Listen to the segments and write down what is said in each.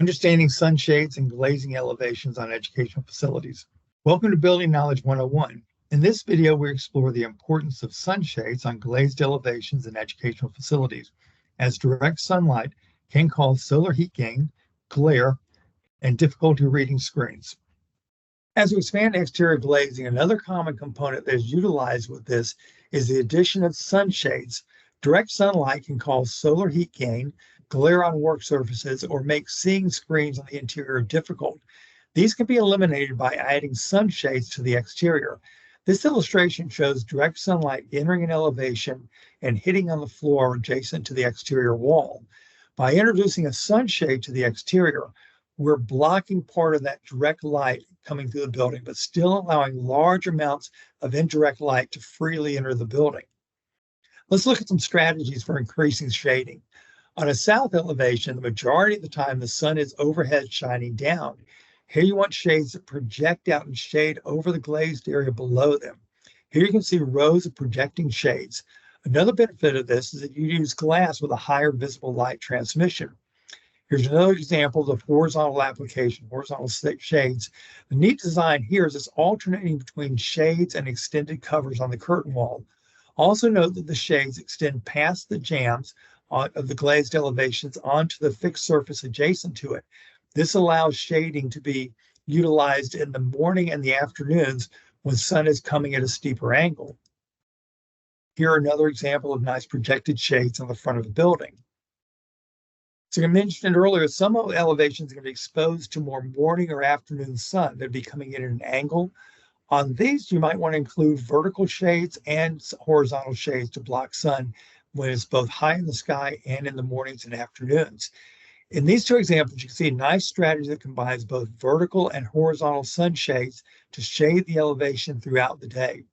Understanding sunshades and glazing elevations on educational facilities. Welcome to Building Knowledge 101. In this video, we explore the importance of sunshades on glazed elevations in educational facilities, as direct sunlight can cause solar heat gain, glare, and difficulty reading screens. As we expand exterior glazing, another common component that is utilized with this is the addition of sunshades. Direct sunlight can cause solar heat gain, glare on work surfaces, or make seeing screens on the interior difficult. These can be eliminated by adding sunshades to the exterior. This illustration shows direct sunlight entering an elevation and hitting on the floor adjacent to the exterior wall. By introducing a sunshade to the exterior, we're blocking part of that direct light coming through the building, but still allowing large amounts of indirect light to freely enter the building. Let's look at some strategies for increasing shading. On a south elevation, the majority of the time the sun is overhead shining down. Here you want shades that project out and shade over the glazed area below them. Here you can see rows of projecting shades. Another benefit of this is that you use glass with a higher visible light transmission. Here's another example of horizontal application, horizontal shades. The neat design here is it's alternating between shades and extended covers on the curtain wall. Also note that the shades extend past the jambs of the glazed elevations onto the fixed surface adjacent to it. This allows shading to be utilized in the morning and the afternoons when sun is coming at a steeper angle. Here another example of nice projected shades on the front of the building. So I mentioned earlier, some elevations are going to be exposed to more morning or afternoon sun. They'll be coming in at an angle. On these, you might want to include vertical shades and horizontal shades to block sun when it's both high in the sky and in the mornings and afternoons. In these two examples, you can see a nice strategy that combines both vertical and horizontal sunshades to shade the elevation throughout the day.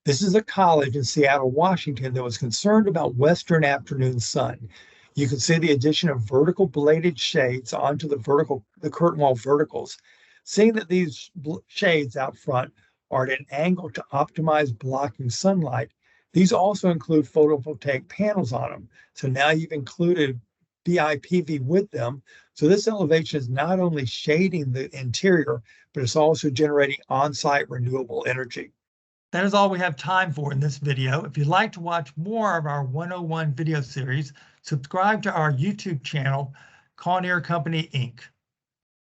This is a college in Seattle, Washington that was concerned about western afternoon sun. You can see the addition of vertical bladed shades onto the curtain wall verticals. Seeing that these shades out front are at an angle to optimize blocking sunlight, these also include photovoltaic panels on them. So now you've included BIPV with them. So this elevation is not only shading the interior, but it's also generating on-site renewable energy. That is all we have time for in this video. If you'd like to watch more of our 101 video series, subscribe to our YouTube channel, Kawneer Company, Inc.